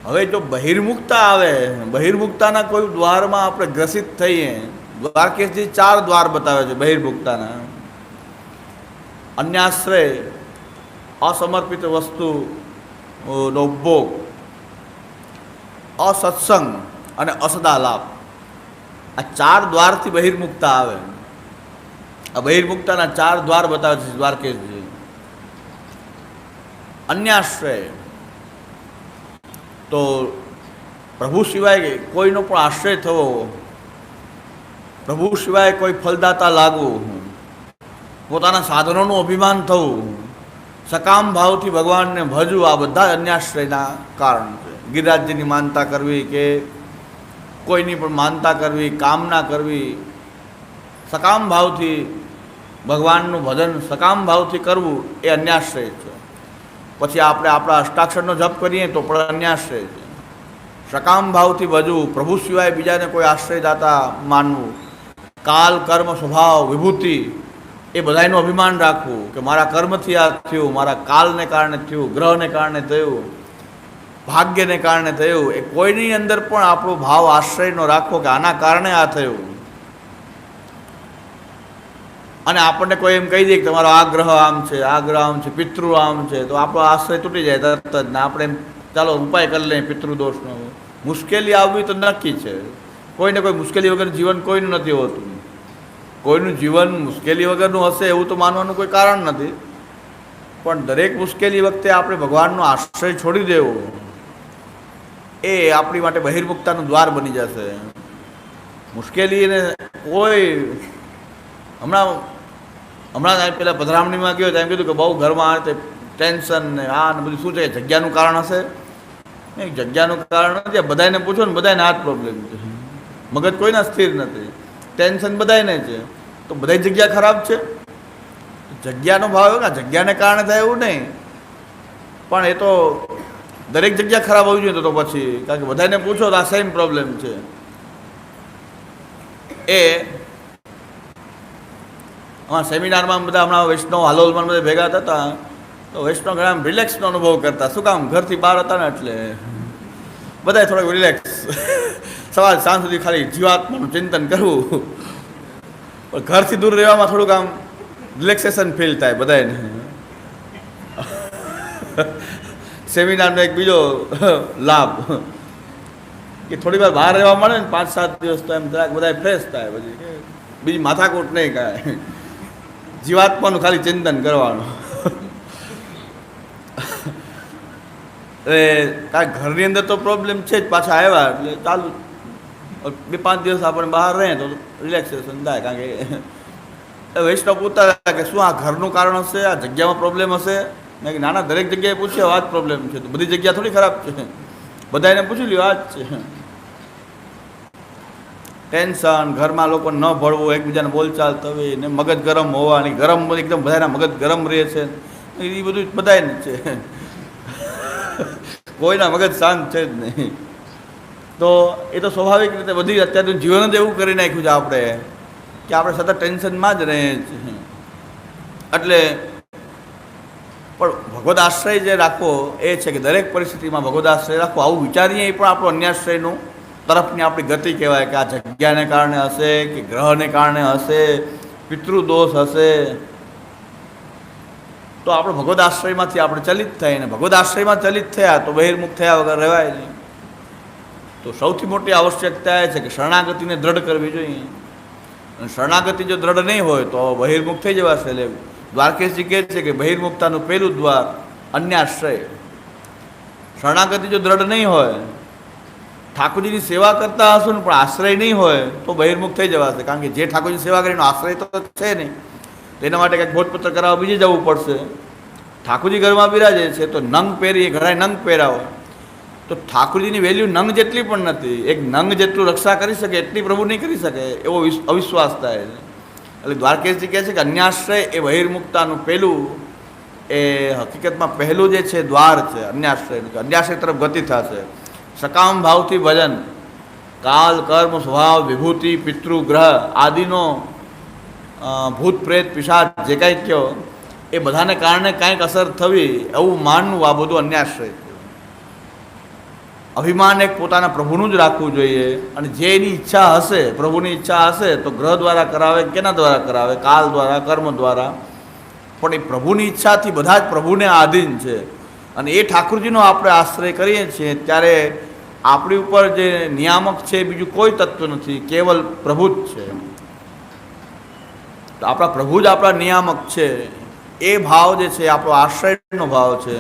હવે જો બહિર્મુખતા આવે, બહિર્મુખતાના કોઈ દ્વારમાં આપણે ગ્રસિત થઈએ, દ્વારકેશજી 4 દ્વાર બતાવે છે બહિર્મુખતાના. અન્યાશ્રય, અસમર્પિત વસ્તુ નો ઉપભોગ, અસત્સંગ અને અસદાલાપ. આ 4 દ્વારથી બહિર્મુખતા આવે. આ બહિર્મુખતાના 4 દ્વાર બતાવે છે દ્વારકેશજી. અન્યાશ્રય તો પ્રભુ સિવાય કોઈનો પણ આશ્રય થવો, પ્રભુ સિવાય કોઈ ફલદાતા લાગવું, પોતાના સાધનોનું અભિમાન થવું, સકામ ભાવથી ભગવાનને ભજવું, આ બધા અન્યાશ્રયના કારણ છે. ગિરિરાજજીની માનતા કરવી કે કોઈની પણ માનતા કરવી, કામના કરવી, સકામ ભાવથી ભગવાનનું ભજન સકામ ભાવથી કરવું એ અન્યાશ્રય છે. પછી આપણે આપણા અષ્ટાક્ષરનો જપ કરીએ તો પણ અન્યાશ્રય છે. સકામ ભાવથી ભજવું, પ્રભુ સિવાય બીજાને કોઈ આશ્રયદાતા માનવું, કાલ કર્મ સ્વભાવ વિભૂતિ એ બધાનું અભિમાન રાખવું કે મારા કર્મથી આ થયું, મારા કાલને કારણે થયું, ગ્રહને કારણે થયું, ભાગ્યને કારણે થયું, એ કોઈની અંદર પણ આપણો ભાવ આશ્રયનો રાખવો કે આના કારણે આ થયું. અને આપણને કોઈ એમ કહી દે કે તમારો આ ગ્રહ આમ છે, આ ગ્રહ આમ છે, પિતૃ આમ છે, તો આપણો આશ્રય તૂટી જાય તરત જ. ને આપણે એમ ચાલો ઉપાય કરી લઈએ પિતૃદોષનો. મુશ્કેલી આવવી તો નક્કી છે. કોઈને કોઈ મુશ્કેલી વગર જીવન કોઈનું નથી હોતું. કોઈનું જીવન મુશ્કેલી વગરનું હશે એવું તો માનવાનું કોઈ કારણ નથી. પણ દરેક મુશ્કેલી વખતે આપણે ભગવાનનો આશ્રય છોડી દેવો એ આપણી માટે બહિર્મુખતાનું દ્વાર બની જશે. મુશ્કેલીને કોઈ હમણાં પેલા પધરામણીમાં ગયો એમ કીધું કે બહુ ઘરમાં આ ટેન્શન ને આ ને બધું શું છે, જગ્યાનું કારણ હશે. જગ્યાનું કારણ નથી. બધાને પૂછો ને બધાને આ જ પ્રોબ્લેમ છે. મગજ કોઈના સ્થિર નથી, ટેન્શન બધાને છે. તો બધી જગ્યા ખરાબ છે. જગ્યાનો ભાવ ને જગ્યાને કારણે થાય એવું નહીં, પણ એ તો દરેક જગ્યા ખરાબ હોવી જોઈએ. તો પછી કારણ કે બધાને પૂછો તો આ સેમ પ્રોબ્લેમ છે. એ સેમિનારમાં બધા હમણાં વૈષ્ણવ હાલોલમાં બધા ભેગા થતા તો વૈષ્ણવ ઘણા રિલેક્સનો અનુભવ કરતા. શું કામ? ઘરથી બહાર હતા ને એટલે બધાએ થોડુંક રિલેક્સ સવાર સાંજ સુધી ખાલી જીવાત્માનું ચિંતન કરવું, પણ ઘરથી દૂર રહેવામાં થોડુંક આમ રિલેક્સેશન ફીલ થાય બધાને. સેમિનારનો એક બીજો લાભ કે થોડી વાર બહાર રહેવા મળે ને 5-7 દિવસ તો એમ જરાક બધા ફ્રેશ થાય. પછી બીજી માથાકૂટ નહીં કાંઈ, જીવાત્માનું ખાલી ચિંતન કરવાનું. કાંઈ ઘરની અંદર તો પ્રોબ્લેમ છે જ, પાછા આવ્યા એટલે ચાલુ 2-5 દિવસ આપણે બહાર રહે તો રિલેક્સેશન થાય. કારણ કે વૈષ્ણવ પૂછતા કે શું આ ઘરનું કારણ હશે, આ જગ્યામાં પ્રોબ્લેમ હશે? મેં કે નાના દરેક જગ્યાએ પૂછ્યો આ જ પ્રોબ્લેમ છે. તો બધી જગ્યા થોડી ખરાબ છે, બધાને પૂછી લ્યો આ જ છે. ટેન્શન, ઘરમાં લોકો ન ભળવું, એકબીજાને બોલચાલ થવી ને મગજ ગરમ હોવાની, ગરમ એકદમ બધાના મગજ ગરમ રહે છે એ બધું બધાને છે. કોઈના મગજ શાંત છે જ નહીં. તો એ તો સ્વાભાવિક રીતે બધી અત્યારનું જીવન જ એવું કરી નાખ્યું છે આપણે કે આપણે સતત ટેન્શનમાં જ રહીએ છીએ. એટલે પણ ભગવદ આશ્રય જે રાખવો એ છે કે દરેક પરિસ્થિતિમાં ભગવદ આશ્રય રાખવો. આવું વિચારીએ એ પણ આપણું અન્યાશ્રયનું તરફની આપણી ગતિ કહેવાય કે આ જગ્યાને કારણે હશે કે ગ્રહને કારણે હશે, પિતૃદોષ હશે. તો આપણે ભગવદ આશ્રયમાંથી આપણે ચલિત થઈએ ને ભગવદ આશ્રયમાં ચલિત થયા તો બહિર્મુખ થયા વગર રહેવાય નહીં. તો સૌથી મોટી આવશ્યકતા એ છે કે શરણાગતિને દ્રઢ કરવી જોઈએ. અને શરણાગતિ જો દ્રઢ નહીં હોય તો બહિર્મુખ થઈ જવાશે. એટલે દ્વારકેશજી કહે છે કે બહિર્મુખતાનું પહેલું દ્વાર અન્યાશ્રય. શરણાગતિ જો દ્રઢ નહીં હોય, ઠાકોરજીની સેવા કરતા હશું ને પણ આશ્રય નહીં હોય તો બહિર્મુખ થઈ જવાશે. કારણ કે જે ઠાકોરજીની સેવા કરીને આશ્રય તો છે નહીં, એના માટે કંઈક ભોજપત્ર કરાવવા બીજે જવું પડશે. ઠાકોરજી ઘરમાં બિરાજે છે તો નંગ પહેરીએ, ઘણા નંગ પહેરાવો તો ઠાકોરજીની વેલ્યુ નંગ જેટલી પણ નથી. એક નંગ જેટલું રક્ષા કરી શકે એટલી પ્રભુ નહીં કરી શકે, એવો અવિશ્વાસ થાય છે. એટલે દ્વારકેશજી કહે છે કે અન્યાશ્રય એ બહિર્મુખતાનું પહેલું એ હકીકતમાં પહેલું જે છે દ્વાર છે અન્યાશ્રયનું. અન્યાશ્રય તરફ ગતિ થશે. સકામ ભાવથી ભજન, કાલ કર્મ સ્વભાવ વિભૂતિ પિતૃ ગ્રહ આદિનો ભૂત પ્રેત પિશાચ જે કાંઈ કહો એ બધાને કારણે કાંઈક અસર થવી એવું માનવું, આ બધું અન્યાશ્રય. અભિમાન એક પોતાના પ્રભુનું જ રાખવું જોઈએ, અને જે એની ઈચ્છા હશે, પ્રભુની ઈચ્છા હશે તો ગ્રહ દ્વારા કરાવે, કેના દ્વારા કરાવે, કાલ દ્વારા, કર્મ દ્વારા, પણ એ પ્રભુની ઈચ્છાથી બધા જ પ્રભુને આધીન છે. અને એ ઠાકુરજીનો આપણે આશ્રય કરીએ છીએ ત્યારે આપણી ઉપર જે નિયામક છે બીજું કોઈ તત્વ નથી, કેવલ પ્રભુ જ છે. તો આપણા પ્રભુ જ આપણા નિયામક છે. એ ભાવ જે છે આપણો આશ્રયનો ભાવ છે.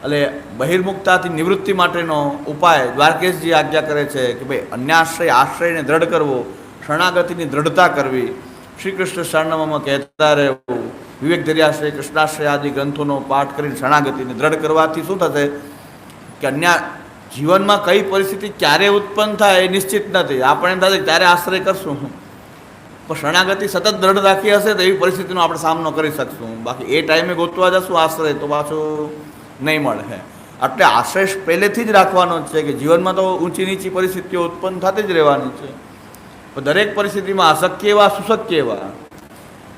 એટલે બહિર્મુખતાથી નિવૃત્તિ માટેનો ઉપાય દ્વારકેશજી આજ્ઞા કરે છે કે ભાઈ આશ્રયને દ્રઢ કરવો, શરણાગતિની દ્રઢતા કરવી, શ્રી કૃષ્ણ શરણમમાં કહેતા રહેવું, વિવેક ધર્યાશ્રય, કૃષ્ણાશ્રય આદિ ગ્રંથોનો પાઠ કરીને શરણાગતિને દ્રઢ કરવાથી શું થશે કે અન્ય જીવનમાં કઈ પરિસ્થિતિ ક્યારે ઉત્પન્ન થાય એ નિશ્ચિત નથી. આપણે એમ થાય ત્યારે આશ્રય કરશું, પણ શરણાગતિ સતત દ્રઢ રાખી હશે તો એવી પરિસ્થિતિનો આપણે સામનો કરી શકશું. બાકી એ ટાઈમે ગોતવા જશું આશ્રય તો પાછું નહીં મળે. એટલે આશ્રય પહેલેથી જ રાખવાનો છે કે જીવનમાં તો ઊંચી નીચી પરિસ્થિતિઓ ઉત્પન્ન થતી જ રહેવાની છે. પણ દરેક પરિસ્થિતિમાં અશક્ય એવા સુશક્ય એવા,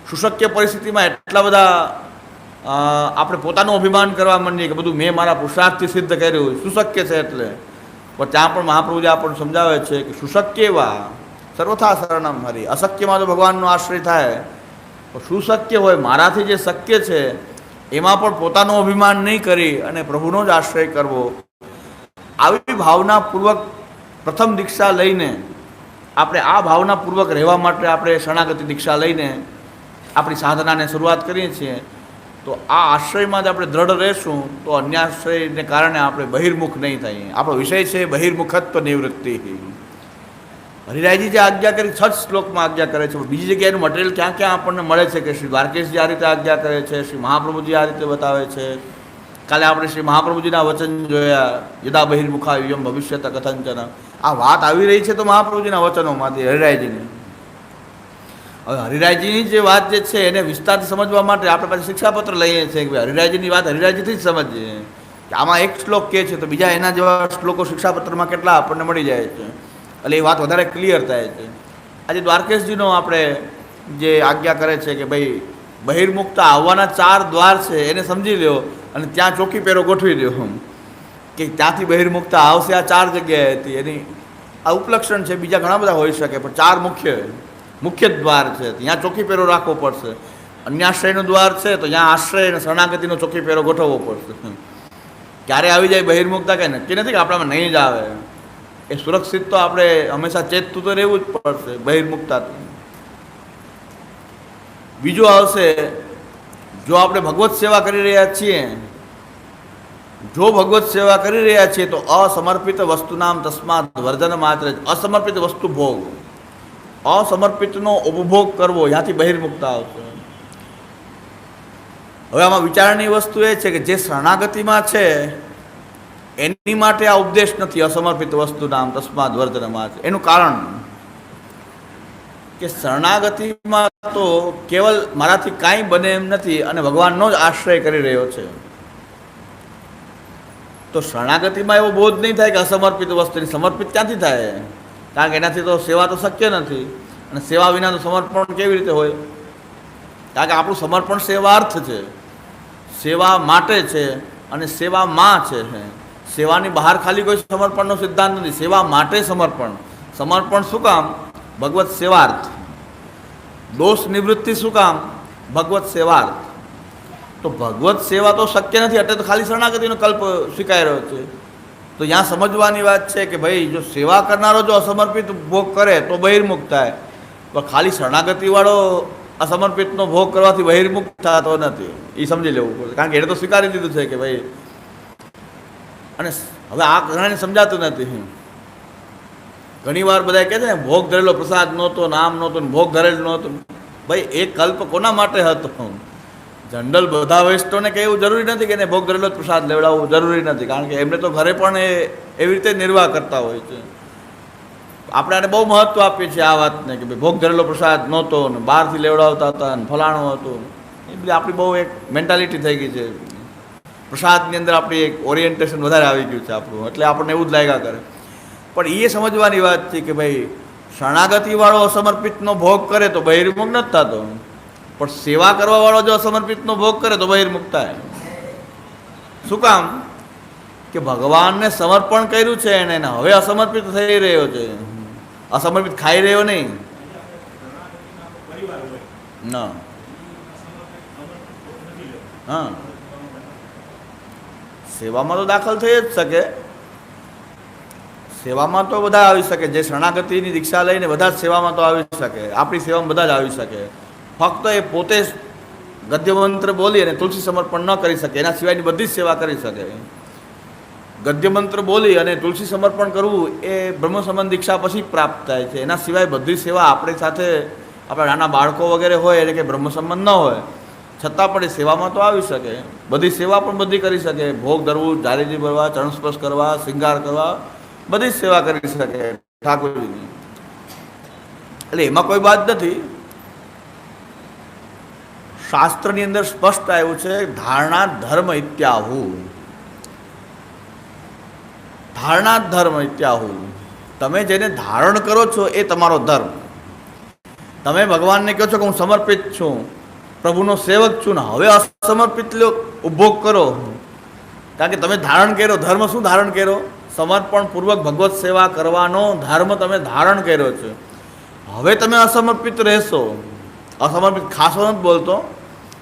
સુશક્ય પરિસ્થિતિમાં એટલા બધા આપણે પોતાનું અભિમાન કરવા માંડીએ કે બધું મેં મારા પુરુષાર્થથી સિદ્ધ કર્યું, સુશક્ય છે એટલે. પણ ત્યાં પણ મહાપ્રભુજી આપણને સમજાવે છે કે સુશક્ય એવા સર્વથા શરણમ હરિ. અશક્યમાં તો ભગવાનનો આશ્રય થાય, પણ સુશક્ય હોય મારાથી જે શક્ય છે એમાં પણ પોતાનું અભિમાન નહીં કરી અને પ્રભુનો જ આશ્રય કરવો. આવી ભાવનાપૂર્વક પ્રથમ દીક્ષા લઈને આપણે આ ભાવનાપૂર્વક રહેવા માટે આપણે શરણાગતિ દીક્ષા લઈને આપણી સાધનાને શરૂઆત કરીએ છીએ. તો આ આશ્રયમાં જ આપણે દ્રઢ રહેશું તો અન્ય આશ્રયને કારણે આપણે બહિર્મુખ નહીં થઈએ. આપણો વિષય છે બહિર્મુખત્વ નિવૃત્તિ. હરિરાયજી જે આજ્ઞા કરી 6 શ્લોકમાં આજ્ઞા કરે છે, બીજી જગ્યાએનું મટીરિયલ ક્યાં ક્યાં આપણને મળે છે કે શ્રી દ્વારકેશજી આ રીતે આજ્ઞા કરે છે, શ્રી મહાપ્રભુજી આ રીતે બતાવે છે. કાલે આપણે શ્રી મહાપ્રભુજીના વચન જોયા, યદા બહિર્મુખા યુયમ ભવિષ્યત કથંચન. આ વાત આવી રહી છે તો મહાપ્રભુજીના વચનોમાંથી હરિરાયજીની. હવે હરિરાયજીની જે વાત જે છે એને વિસ્તારથી સમજવા માટે આપણે પાછી શિક્ષાપત્ર લઈએ છીએ કે ભાઈ હરિરાયજીની વાત હરિરાયજીથી જ સમજીએ કે આમાં એક શ્લોક કહે છે તો બીજા એના જેવા શ્લોકો શિક્ષાપત્રમાં કેટલા આપણને મળી જાય છે. એટલે એ વાત વધારે ક્લિયર થાય છે. આજે દ્વારકેશજીનો આપણે જે આજ્ઞા કરે છે કે ભાઈ બહિર્મુખતા આવવાના 4 દ્વાર છે એને સમજી લો અને ત્યાં ચોકી પેરો ગોઠવી દો કે ત્યાંથી બહિર્મુખતા આવશે. આ 4 જગ્યાએ હતી, એની આ ઉપલક્ષણ છે. બીજા ઘણા બધા હોઈ શકે પણ 4 મુખ્ય દ્વાર છે. ત્યાં ચોકી પેરો રાખવો પડશે. અન્યાશ્રયનું દ્વાર છે તો ત્યાં આશ્રય અને શરણાગતિનો ચોકી પેરો ગોઠવવો પડશે. ક્યારે આવી જાય બહિર્મુખતા કંઈ નક્કી નથી કે આપણામાં નહીં જ આવે. એ સુરક્ષિત તો આપણે હંમેશા ચેતતું તો રહેવું જ પડશે બહિર્મુખતાથી. બીજું આવશે, જો આપણે ભગવત સેવા કરી રહ્યા છીએ, તો અસમર્પિત વસ્તુનામ તસ્માત વર્જન માત્ર. અસમર્પિત વસ્તુ ભોગ, અસમર્પિતનો ઉપભોગ કરવો, ત્યાંથી બહિર્મુખતા આવશે. હવે આમાં વિચારવાની વસ્તુ એ છે કે જે શરણાગતિમાં છે એની માટે આ ઉપદેશ નથી અસમર્પિત વસ્તુ નામ તસ્માદ વર્જનમાં છે. એનું કારણ કે શરણાગતિમાં તો કેવલ મારાથી કાંઈ બને એમ નથી અને ભગવાનનો જ આશ્રય કરી રહ્યો છે. તો શરણાગતિમાં એવો બોધ નહીં થાય કે અસમર્પિત વસ્તુની. સમર્પિત ક્યાંથી થાય? કારણ કે એનાથી તો સેવા તો શક્ય નથી, અને સેવા વિનાનું સમર્પણ કેવી રીતે હોય? કારણ કે આપણું સમર્પણ સેવાર્થ છે, સેવા માટે છે અને સેવામાં છે. સેવાની બહાર ખાલી કોઈ સમર્પણનો સિદ્ધાંત નથી. સેવા માટે સમર્પણ. સમર્પણ શું કામ? ભગવત સેવાર્થ. દોષ નિવૃત્તિ શું કામ? ભગવત સેવાર્થ. તો ભગવત સેવા તો શક્ય નથી એટલે તો ખાલી શરણાગતિનો કલ્પ સ્વીકારી રહ્યો છે. તો ત્યાં સમજવાની વાત છે કે ભાઈ જો સેવા કરનારો જો અસમર્પિત ભોગ કરે તો બહિર્મુખ થાય, પણ ખાલી શરણાગતિવાળો અસમર્પિતનો ભોગ કરવાથી બહિર્મુખ થતો નથી. એ સમજી લેવું પડે, કારણ કે એને તો સ્વીકારી દીધું છે કે ભાઈ. અને હવે આ ઘણાને સમજાતું નથી. ઘણીવાર બધા કહે છે ને ભોગ ધરેલો પ્રસાદ નહોતો, નામ નહોતું, ભોગ ધરેલું નહોતું. ભાઈ એ કલ્પ કોના માટે હતો? જનરલ બધા વૈષ્ણવને કે એવું જરૂરી નથી કે એને ભોગ ધરેલો પ્રસાદ લેવડાવવું જરૂરી નથી, કારણ કે એમને તો ઘરે પણ એવી રીતે નિર્વાહ કરતા હોય છે. આપણે આને બહુ મહત્ત્વ આપીએ છીએ આ વાતને કે ભાઈ ભોગ ધરેલો પ્રસાદ નહોતો ને બહારથી લેવડાવતા હતા ને ફલાણું હતું. એ બધી આપણી બહુ એક મેન્ટાલિટી થઈ ગઈ છે. પ્રસાદની અંદર આપણી એક ઓરિએન્ટેશન વધારે આવી ગયું છે આપણું, એટલે આપણને એવું જ લાગ્યા કરે. પણ એ સમજવાની વાત છે કે ભાઈ શરણાગતિવાળો અસમર્પિતનો ભોગ કરે તો બહિર્મુખ નથી થતો, પણ સેવા કરવાવાળો જો અસમર્પિતનો ભોગ કરે તો બહિર્મુખ થાય. શું કામ? કે કે ભગવાનને સમર્પણ કર્યું છે એને હવે અસમર્પિત થઈ રહ્યો છે, અસમર્પિત ખાઈ રહ્યો નહીં. ના હા, સેવામાં તો દાખલ થઈ જ શકે, સેવામાં તો બધા આવી શકે. જે શરણાગતિની દીક્ષા લઈને બધા જ સેવામાં તો આવી શકે, આપણી સેવામાં બધા જ આવી શકે. ફક્ત એ પોતે ગદ્ય મંત્ર બોલી અને તુલસી સમર્પણ ન કરી શકે, એના સિવાયની બધી જ સેવા કરી શકે. ગદ્ય મંત્ર બોલી અને તુલસી સમર્પણ કરવું એ બ્રહ્મ સંબંધ દીક્ષા પછી પ્રાપ્ત થાય છે. એના સિવાય બધી સેવા આપણી સાથે આપણા નાના બાળકો વગેરે હોય એટલે કે બ્રહ્મ સંબંધ ન હોય છતાં પણ એ સેવામાં તો આવી શકે. બધી સેવા પણ બધી કરી શકે, ભોગ ધરવું, જારીજી ભરવા, ચરણ સ્પર્શ કરવા, શૃંગાર કરવા, બધી જ સેવા કરી શકે ઠાકોરજીની. એટલે એમાં કોઈ વાત નથી. શાસ્ત્રની અંદર સ્પષ્ટ આવ્યું છે ધારણા ધર્મ ઇત્યાહુ, ધારણા ધર્મ ઇત્યાહુ. તમે જેને ધારણ કરો છો એ તમારો ધર્મ. તમે ભગવાનને કહો છો કે હું સમર્પિત છું, પ્રભુનો સેવક છું ને હવે અસમર્પિત ઉપભોગ કરો, કારણ કે તમે ધારણ કર્યો. ધર્મ શું ધારણ કર્યો? સમર્પણ પૂર્વક ભગવત સેવા કરવાનો ધર્મ તમે ધારણ કર્યો છે. હવે તમે અસમર્પિત રહેશો. અસમર્પિત ખાશો નથી બોલતો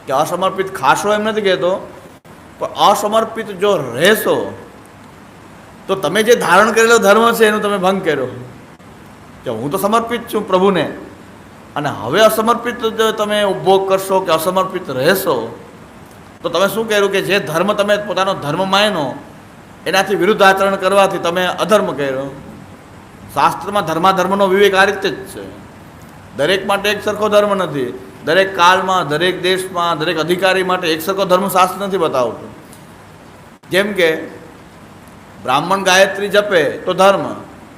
કે અસમર્પિત ખાશો એમ નથી કહેતો, પણ અસમર્પિત જો રહેશો તો તમે જે ધારણ કરેલો ધર્મ છે એનું તમે ભંગ કર્યો કે હું તો સમર્પિત છું પ્રભુને, અને હવે અસમર્પિત જો તમે ઉપભોગ કરશો કે અસમર્પિત રહેશો તો તમે શું કર્યું કે જે ધર્મ તમે પોતાનો ધર્મ માન્યો એનાથી વિરુદ્ધ આચરણ કરવાથી તમે અધર્મ કર્યો. શાસ્ત્રમાં ધર્માધર્મનો વિવેક આ રીતે જ છે. દરેક માટે એક સરખો ધર્મ નથી. દરેક કાળમાં, દરેક દેશમાં, દરેક અધિકારી માટે એક સરખો ધર્મ શાસ્ત્ર નથી બતાવતું. જેમ કે બ્રાહ્મણ ગાયત્રી જપે તો ધર્મ,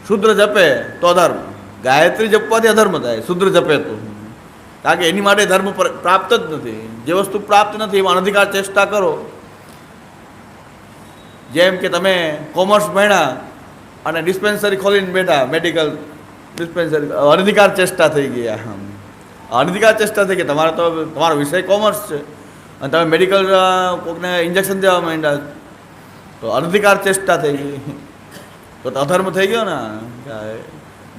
શુદ્ર જપે તો અધર્મ. ગાયત્રી જપવાથી અધર્મ થાય, શુદ્ર જપે તો, કારણ કે એની માટે ધર્મ પ્રાપ્ત જ નથી. જે વસ્તુ પ્રાપ્ત નથી એમાં અનધિકાર ચેષ્ટા કરો. જેમ કે તમે કોમર્સ ભણ્યા અને ડિસ્પેન્સરી ખોલીને બેઠા, મેડિકલ ડિસ્પેન્સરી, અનધિકાર ચેષ્ટા થઈ ગયા. અનધિકાર ચેષ્ટા થઈ ગઈ. તમારો તો તમારો વિષય કોમર્સ છે અને તમે મેડિકલ કોઈને ઇન્જેક્શન દેવા માંડ્યા તો અનધિકાર ચેષ્ટા થઈ ગઈ, તો અધર્મ થઈ ગયો ને.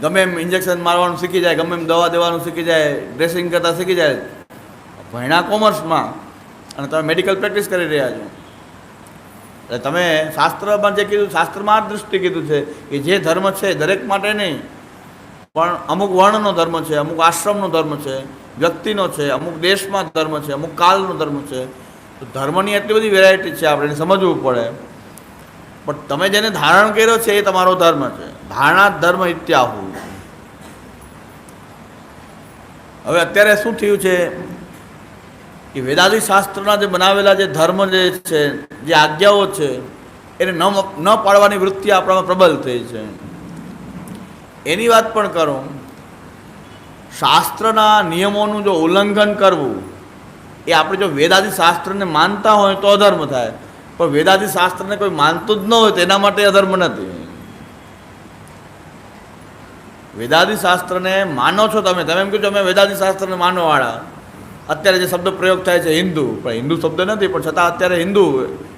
ગમે એમ ઇન્જેક્શન મારવાનું શીખી જાય, ગમે એમ દવા દેવાનું શીખી જાય, ડ્રેસિંગ કરતાં શીખી જાય, ભણ્યા કોમર્સમાં અને તમે મેડિકલ પ્રેક્ટિસ કરી રહ્યા છો. એટલે તમે શાસ્ત્રમાં જે કીધું, શાસ્ત્રમાં આ દૃષ્ટિ કીધું છે કે જે ધર્મ છે દરેક માટે નહીં, પણ અમુક વર્ણનો ધર્મ છે, અમુક આશ્રમનો ધર્મ છે, વ્યક્તિનો છે, અમુક દેશમાં ધર્મ છે, અમુક કાળનો ધર્મ છે. તો ધર્મની એટલી બધી વેરાયટી છે, આપણે એને સમજવું પડે. પણ તમે જેને ધારણ કર્યો છે એ તમારો ધર્મ છે. ધારણા ધર્મ ઇત્યાહુ. હવે અત્યારે શું થયું છે કે વેદાદી શાસ્ત્રના જે બનાવેલા જે ધર્મ જે છે, જે આજ્ઞાઓ છે, એને ન પાળવાની વૃત્તિ આપણામાં પ્રબળ થઈ છે. એની વાત પણ કરું, શાસ્ત્રના નિયમોનું જો ઉલ્લંઘન કરવું એ આપણે જો વેદાદી શાસ્ત્રને માનતા હોય તો અધર્મ થાય, પણ વેદાદી શાસ્ત્રને કોઈ માનતું જ ન હોય તો એના માટે અધર્મ નથી. વેદાદી શાસ્ત્રને માનો છો તમે, તમે એમ કહો છો અમે વેદાદી શાસ્ત્રને માનવાવાળા. અત્યારે જે શબ્દ પ્રયોગ થાય છે હિન્દુ, પણ હિન્દુ શબ્દ નથી, પણ છતાં અત્યારે હિન્દુ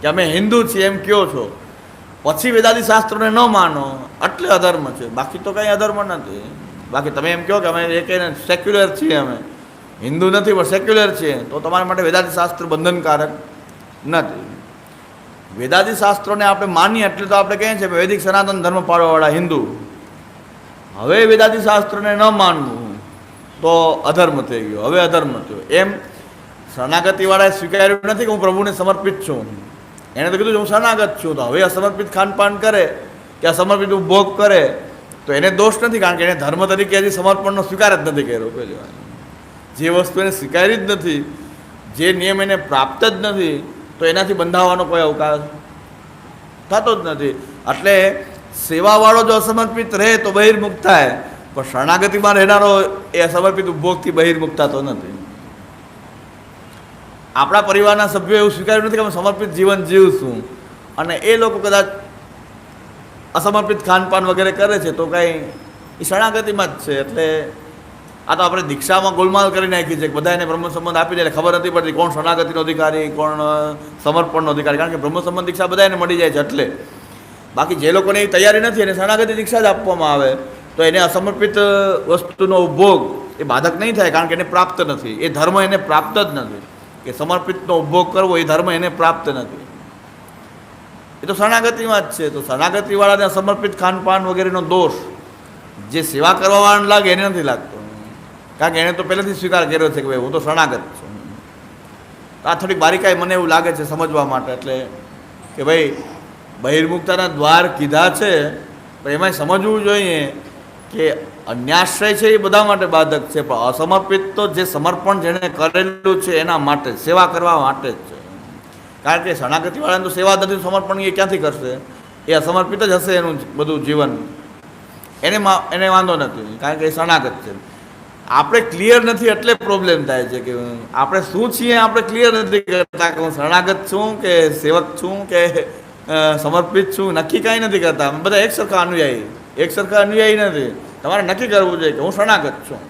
કે અમે હિન્દુ છીએ એમ કહો છો, પછી વેદાદી શાસ્ત્રોને ન માનો એટલે અધર્મ છે. બાકી તો કંઈ અધર્મ નથી. બાકી તમે એમ કહો કે અમે એ કહીને સેક્યુલર છીએ, અમે હિન્દુ નથી પણ સેક્યુલર છીએ, તો તમારા માટે વેદાદી શાસ્ત્ર બંધનકારક નથી. વેદાદી શાસ્ત્રોને આપણે માનીએ એટલે તો આપણે કહીએ છીએ વૈદિક સનાતન ધર્મ પાળવાવાળા હિન્દુ. હવે વેદાદી શાસ્ત્રને ન માનવું તો અધર્મ થઈ ગયો, હવે અધર્મ થયો. એમ શરણાગતિવાળાએ સ્વીકાર્યું નથી કે હું પ્રભુને સમર્પિત છું. એણે તો કીધું હું શરણાગત છું. તો હવે અસમર્પિત ખાનપાન કરે કે અસમર્પિત ઉપભોગ કરે તો એને દોષ નથી, કારણ કે એને ધર્મ તરીકે હજી સમર્પણનો સ્વીકાર જ નથી કર્યો. પહેલી વાત, જે વસ્તુ એને સ્વીકારી જ નથી, જે નિયમ એને પ્રાપ્ત જ નથી, તો એનાથી બંધાવવાનો કોઈ અવકાશ થતો જ નથી. એટલે સેવાવાળો જો અસમર્પિત રહે તો બહિર્મુક્ત થાય, પણ શરણાગતિમાં રહેનારો એ અસમર્પિત ઉપભોગથી બહિર્મુક્ત થતો નથી. આપણા પરિવારના સભ્યો એવું સ્વીકાર્યું નથી કે અમે સમર્પિત જીવન જીવશું, અને એ લોકો કદાચ અસમર્પિત ખાનપાન વગેરે કરે છે તો કાંઈ એ શરણાગતિમાં જ છે. એટલે આ તો આપણે દીક્ષામાં ગોલમાલ કરી નાખી છે કે બધાને બ્રહ્મ સંબંધ આપી દે, ખબર નથી પડતી કોણ શરણાગતિનો અધિકારી, કોણ સમર્પણનો અધિકારી, કારણ કે બ્રહ્મ સંબંધ દીક્ષા બધાને મળી જાય છે. એટલે બાકી જે લોકોને એ તૈયારી નથી એને શરણાગતિ દીક્ષા જ આપવામાં આવે તો એને અસમર્પિત વસ્તુનો ઉપભોગ એ બાધક નહીં થાય, કારણ કે એને પ્રાપ્ત નથી. એ ધર્મ એને પ્રાપ્ત જ નથી. કે સમર્પિતનો ઉપભોગ કરવો એ ધર્મ એને પ્રાપ્ત નથી. એ તો શરણાગતિમાં જ છે. તો શરણાગતિવાળાને સમર્પિત ખાનપાન વગેરેનો દોષ જે સેવા કરવાવાળાને લાગે એને નથી લાગતો, કારણ કે એને તો પહેલેથી સ્વીકાર કર્યો છે કે ભાઈ હું તો શરણાગત છું. આ થોડીક બારીકાઈ મને એવું લાગે છે સમજવા માટે, એટલે કે ભાઈ બહિર્મુખતાના દ્વાર કીધા છે પણ એમાં સમજવું જોઈએ કે અન્યાશ્રય છે એ બધા માટે બાધક છે, પણ અસમર્પિત તો જે સમર્પણ જેણે કરેલું છે એના માટે સેવા કરવા માટે જ છે. કારણ કે શરણાગતિવાળાને તો સેવા નથી, સમર્પણ એ ક્યાંથી કરશે? એ અસમર્પિત જ હશે એનું બધું જીવન. એને વાંધો નથી, કારણ કે એ શરણાગત છે. આપણે ક્લિયર નથી એટલે પ્રોબ્લેમ થાય છે કે આપણે શું છીએ આપણે ક્લિયર નથી કરતા, કે હું શરણાગત છું કે સેવક છું કે સમર્પિત છું, નક્કી કાંઈ નથી કરતા. અમે બધા એક સરખા અનુયાયી નથી. તમારે નક્કી કરવું જોઈએ કે હું શરણાગત છું,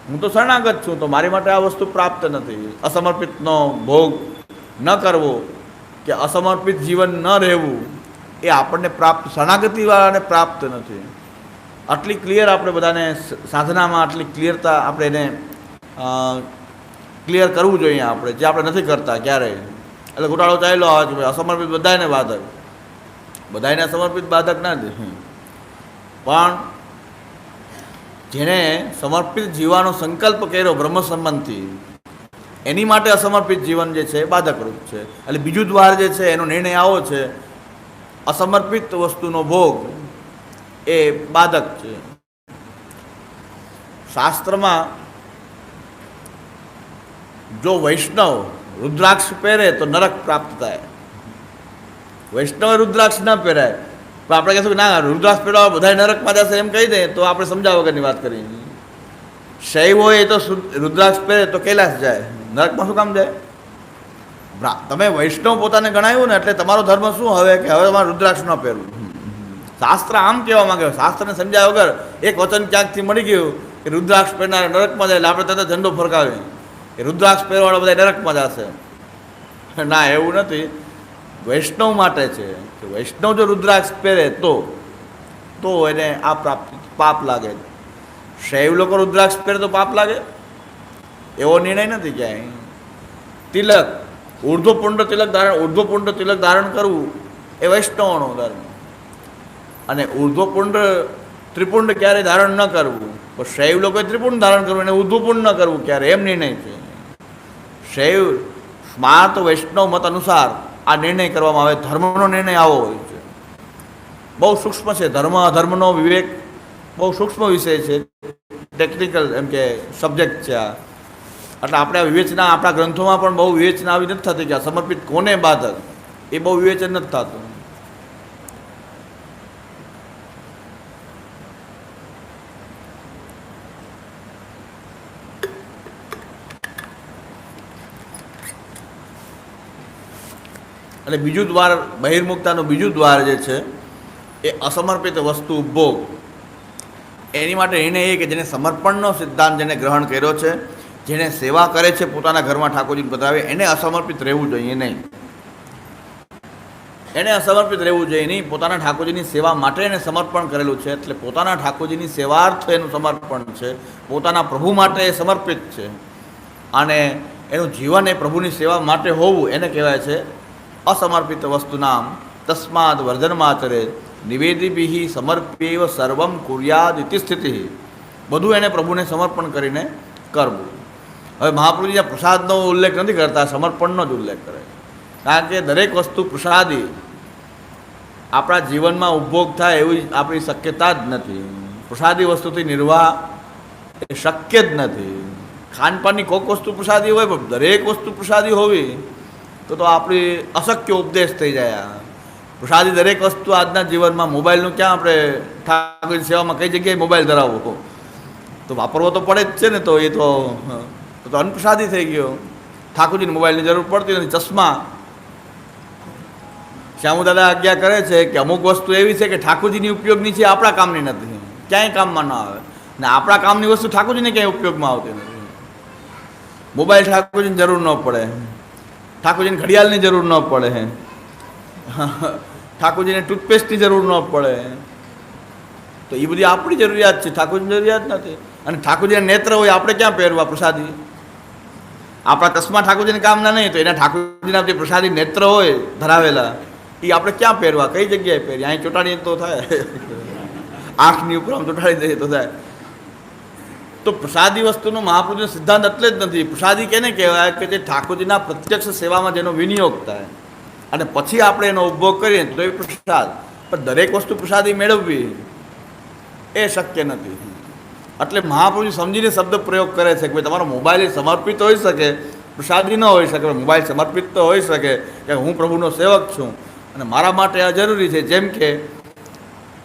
હું તો શરણાગત છું, તો મારી માટે આ વસ્તુ પ્રાપ્ત નથી. અસમર્પિતનો ભોગ ન કરવો કે અસમર્પિત જીવન ન રહેવું એ આપણને પ્રાપ્ત, શરણાગતિવાળાને પ્રાપ્ત નથી. આટલી ક્લિયર આપણે બધાને સાધનામાં આટલી ક્લિયરતા આપણે એને ક્લિયર કરવું જોઈએ આપણે, જે આપણે નથી કરતા ક્યારેય. એટલે ઘોટાળો ચાલ્યો આવે કે ભાઈ અસમર્પિત બધાને બાધક, બધાને સમર્પિત બાધક નથી, પણ જેણે સમર્પિત જીવવાનો સંકલ્પ કર્યો બ્રહ્મ સંબંધથી એની માટે અસમર્પિત જીવન જે છે એ બાધકરૂપ છે. એટલે બીજું દ્વાર જે છે એનો નિર્ણય આવો છે, અસમર્પિત વસ્તુનો ભોગ એ બાધક છે. શાસ્ત્રમાં જો વૈષ્ણવ રુદ્રાક્ષ પહેરે તો નરક પ્રાપ્ત થાય. વૈષ્ણવે રુદ્રાક્ષ ન પહેરાય, પણ આપણે કહીશું કે ના રુદ્રાક્ષ પહેરવા બધા નરકમાં જશે એમ કહી દે તો આપણે સમજાવવા વગરની વાત કરી. શૈવ હોય એ તો રુદ્રાક્ષ પહેરે તો કૈલાસ જાય, નરકમાં શું કામ જાય? તમે વૈષ્ણવ પોતાને ગણાવ્યું ને એટલે તમારો ધર્મ શું હવે કે હવે તમારે રુદ્રાક્ષ ન પહેરવું. શાસ્ત્ર આમ કહેવા માંગે, શાસ્ત્રને સમજાવ્યા વગર એક વચન ક્યાંકથી મળી ગયું કે રુદ્રાક્ષ પહેરનાર નરકમાં જાય એટલે આપણે તરત ઝંડો ફરકાવીએ કે રુદ્રાક્ષ પહેરવાળા બધા નરકમાં જશે. ના, એવું નથી. વૈષ્ણવ માટે છે કે વૈષ્ણવ જો રુદ્રાક્ષ પહેરે તો એને આ પાપ લાગે. શૈવ લોકો રુદ્રાક્ષ પહેરે તો પાપ લાગે એવો નિર્ણય નથી ક્યાંય. તિલક, ઉર્ધ્વપુંડ તિલક ધારણ કરવું એ વૈષ્ણવનો ધર્મ, અને ઉર્ધ્વપુંડ ત્રિપુંડ ક્યારે ધારણ ન કરવું. પણ શૈવ લોકોએ ત્રિપુંડ ધારણ કરવું અને ઉર્ધ્વપુંડ ન કરવું ક્યારે એમ નિર્ણય છે. શૈવ સ્માર્ત વૈષ્ણવ મત અનુસાર આ નિર્ણય કરવામાં આવે, ધર્મનો નિર્ણય આવો હોય છે. બહુ સૂક્ષ્મ છે ધર્મ અધર્મનો વિવેક, બહુ સૂક્ષ્મ વિષય છે, ટેકનિકલ એમ કે સબ્જેક્ટ છે આ. એટલે આપણે આ વિવેચના આપણા ગ્રંથોમાં પણ બહુ વિવેચના આવી નથી થતી કે સમર્પિત કોને બાધક, એ બહુ વિવેચન નથી થતું. એટલે બીજું દ્વાર બહિર્મુખતાનું બીજું દ્વાર જે છે એ અસમર્પિત વસ્તુ ઉપભોગ. એની માટે એને એ કે જેને સમર્પણનો સિદ્ધાંત જેને ગ્રહણ કર્યો છે, જેને સેવા કરે છે પોતાના ઘરમાં ઠાકોરજીને પધરાવે, એને અસમર્પિત રહેવું જોઈએ નહીં. એને અસમર્પિત રહેવું જોઈએ નહીં. પોતાના ઠાકોરજીની સેવા માટે એને સમર્પણ કરેલું છે, એટલે પોતાના ઠાકોરજીની સેવાર્થ એનું સમર્પણ છે, પોતાના પ્રભુ માટે એ સમર્પિત છે, અને એનું જીવન એ પ્રભુની સેવા માટે હોવું એને કહેવાય છે અસમર્પિત વસ્તુ નામ તસ્માદ વર્ધનમાચરે નિવેદિભિ સમર્પ્યેવ સર્વમ કુર્યાદ ઇતિ સ્થિતિ. બધું એને પ્રભુને સમર્પણ કરીને કરવું. હવે મહાપ્રભુજી પ્રસાદનો ઉલ્લેખ નથી કરતા, સમર્પણનો જ ઉલ્લેખ કરે, કારણ કે દરેક વસ્તુ પ્રસાદી આપણા જીવનમાં ઉપભોગ થાય એવી આપણી શક્યતા જ નથી. પ્રસાદી વસ્તુથી નિર્વાહ એ શક્ય જ નથી. ખાનપાનની કોઈક વસ્તુ પ્રસાદી હોય, પણ દરેક વસ્તુ પ્રસાદી હોવી તો આપણી અશક્ય ઉપદેશ થઈ જાય. પ્રસાદી દરેક વસ્તુ આજના જીવનમાં, મોબાઈલનું ક્યાં આપણે ઠાકોર સેવામાં કઈ જગ્યાએ મોબાઈલ ધરાવવો, તો વાપરવો તો પડે જ છે ને. તો એ તો અનપ્રસાદી થઈ ગયો. ઠાકોરજીને મોબાઈલની જરૂર પડતી નથી. ચશ્મા શ્યામુદાદા આજ્ઞા કરે છે કે અમુક વસ્તુ એવી છે કે ઠાકોરજીની ઉપયોગની છે, આપણા કામની નથી, ક્યાંય કામમાં ન આવે. ને આપણા કામની વસ્તુ ઠાકોરજીને ક્યાંય ઉપયોગમાં આવતી નથી. મોબાઈલ ઠાકોરજીની જરૂર ન પડે, ઠાકોરજીને ઘડિયાળની જરૂર ન પડે, ઠાકોરજીને ટૂથપેસ્ટની જરૂર ન પડે. તો એ બધી આપણી જરૂરિયાત છે, ઠાકોરજીની જરૂરિયાત નથી. અને ઠાકોરજીના નેત્ર હોય આપણે ક્યાં પહેરવા પ્રસાદી? આપણા ચશ્મા ઠાકોરજીને કામના નહીં, તો એના ઠાકોરજીના જે પ્રસાદી નેત્ર હોય ધરાવેલા એ આપણે ક્યાં પહેરવા, કઈ જગ્યાએ પહેરીએ? અહીં ચોંટાડીએ તો થાય, આંખની ઉપર આમ ચોંટાડી દઈએ તો થાય. તો પ્રસાદી વસ્તુનો મહાપ્રભુનો સિદ્ધાંત એટલે જ નથી. પ્રસાદી કેને કહેવાય કે જે ઠાકોરજીના પ્રત્યક્ષ સેવામાં જેનો વિનિયોગ થાય અને પછી આપણે એનો ઉપભોગ કરીએ તો એ પ્રસાદ. પણ દરેક વસ્તુ પ્રસાદી મેળવવી એ શક્ય નથી. એટલે મહાપ્રભુ સમજીને શબ્દ પ્રયોગ કરે છે કે ભાઈ તમારો મોબાઈલ સમર્પિત હોઈ શકે, પ્રસાદી ન હોઈ શકે. મોબાઈલ સમર્પિત તો હોઈ શકે કે હું પ્રભુનો સેવક છું અને મારા માટે આ જરૂરી છે. જેમ કે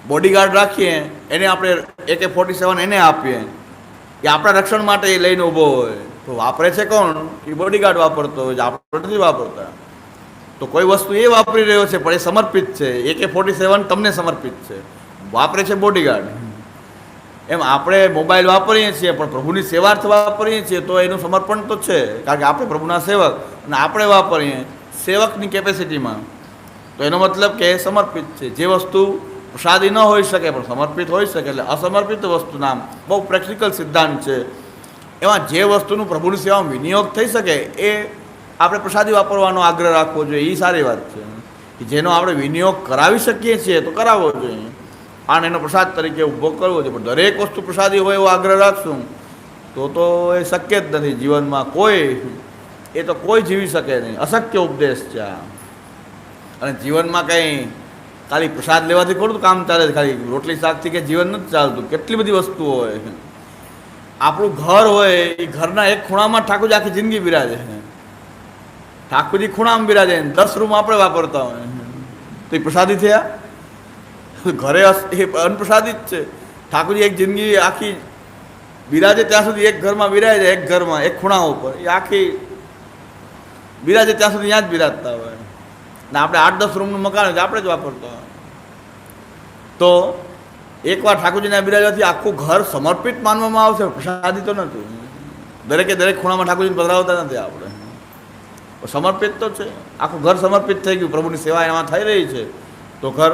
બોડીગાર્ડ રાખીએ, એને આપણે AK-47 એને આપીએ, એ આપણા રક્ષણ માટે એ લઈને ઊભો હોય, તો વાપરે છે કોણ? એ બોડીગાર્ડ વાપરતો હોય, આપણે નથી વાપરતા. તો કોઈ વસ્તુ એ વાપરી રહ્યો છે પણ એ સમર્પિત છે. AK-47 તમને સમર્પિત છે, વાપરે છે બોડીગાર્ડ. એમ આપણે મોબાઈલ વાપરીએ છીએ પણ પ્રભુની સેવાર્થ વાપરીએ છીએ તો એનું સમર્પણ તો છે, કારણ કે આપણે પ્રભુના સેવક અને આપણે વાપરીએ સેવકની કેપેસિટીમાં, તો એનો મતલબ કે સમર્પિત છે. જે વસ્તુ પ્રસાદી ન હોઈ શકે પણ સમર્પિત હોઈ શકે, એટલે અસમર્પિત વસ્તુ નામ બહુ પ્રેક્ટિકલ સિદ્ધાંત છે. એમાં જે વસ્તુનું પ્રભુની સેવામાં વિનિયોગ થઈ શકે એ આપણે પ્રસાદી વાપરવાનો આગ્રહ રાખવો જોઈએ. એ સારી વાત છે કે જેનો આપણે વિનિયોગ કરાવી શકીએ છીએ તો કરાવવો જોઈએ અને એનો પ્રસાદ તરીકે ઊભો કરવો જોઈએ. પણ દરેક વસ્તુ પ્રસાદી હોય એવો આગ્રહ રાખશું તો એ શક્ય જ નથી જીવનમાં. એ તો કોઈ જીવી શકે નહીં, અશક્ય ઉપદેશ છે આ. અને જીવનમાં કંઈ ખાલી પ્રસાદ લેવાથી થોડું કામ ચાલે છે, ખાલી રોટલી શાકથી કે જીવન નથી ચાલતું. કેટલી બધી વસ્તુઓ હોય. આપણું ઘર હોય, એ ઘરના એક ખૂણામાં ઠાકોરજી આખી જિંદગી બિરાજે. ઠાકોરજી ખૂણામાં બિરાજે, 10 રૂમ આપણે વાપરતા હોય તો એ પ્રસાદી થયા? ઘરે એ અનપ્રસાદી જ છે. ઠાકોરજી એક જિંદગી આખી બિરાજે ત્યાં સુધી એક ઘરમાં બિરાજે, એક ઘરમાં એક ખૂણા ઉપર એ આખી બિરાજે ત્યાં સુધી ત્યાં જ બિરાજતા હોય. ને આપણે 8-10 રૂમનું મકાન હોય આપણે જ વાપરતા હોય. તો એકવાર ઠાકોરજીના બિરાજવાથી આખું ઘર સમર્પિત માનવામાં આવશે, પ્રસાદી તો નથી. દરેકે દરેક ખૂણામાં ઠાકોરજીને પધરાવતા નથી આપણે, સમર્પિત તો છે. આખું ઘર સમર્પિત થઈ ગયું, પ્રભુની સેવા એમાં થઈ રહી છે તો ઘર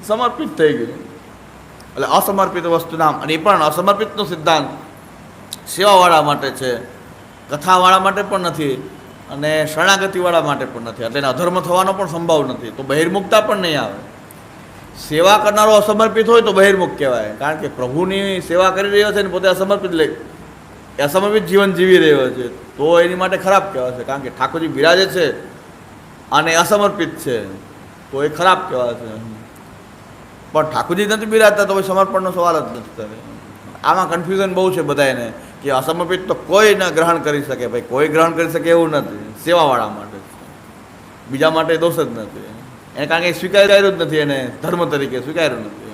સમર્પિત થઈ ગયું. એટલે અસમર્પિત વસ્તુ નામ. અને એ પણ અસમર્પિતનો સિદ્ધાંત સેવાવાળા માટે છે, કથાવાળા માટે પણ નથી અને શરણાગતિવાળા માટે પણ નથી. એટલે એને અધર્મ થવાનો પણ સંભવ નથી, તો બહિર્મુખતા પણ નહીં આવે. સેવા કરનારો અસમર્પિત હોય તો બહિર્મુખ કહેવાય, કારણ કે પ્રભુની સેવા કરી રહ્યો છે ને પોતે અસમર્પિત જીવન જીવી રહ્યો છે, તો એની માટે ખરાબ કહેવાશે. કારણ કે ઠાકોરજી બિરાજે છે અને અસમર્પિત છે તો એ ખરાબ કહેવાશે. પણ ઠાકોરજી નથી બિરાજતા તો સમર્પણનો સવાલ જ નથી થતો. આમાં કન્ફ્યુઝન બહુ છે બધાને કે અસમર્પિત તો કોઈ ન ગ્રહણ કરી શકે. ભાઈ કોઈ ગ્રહણ કરી શકે એવું નથી, સેવાવાળા માટે, બીજા માટે દોષ જ નથી. એને કારણ કે સ્વીકાર્યું જ નથી, એને ધર્મ તરીકે સ્વીકાર્યું નથી.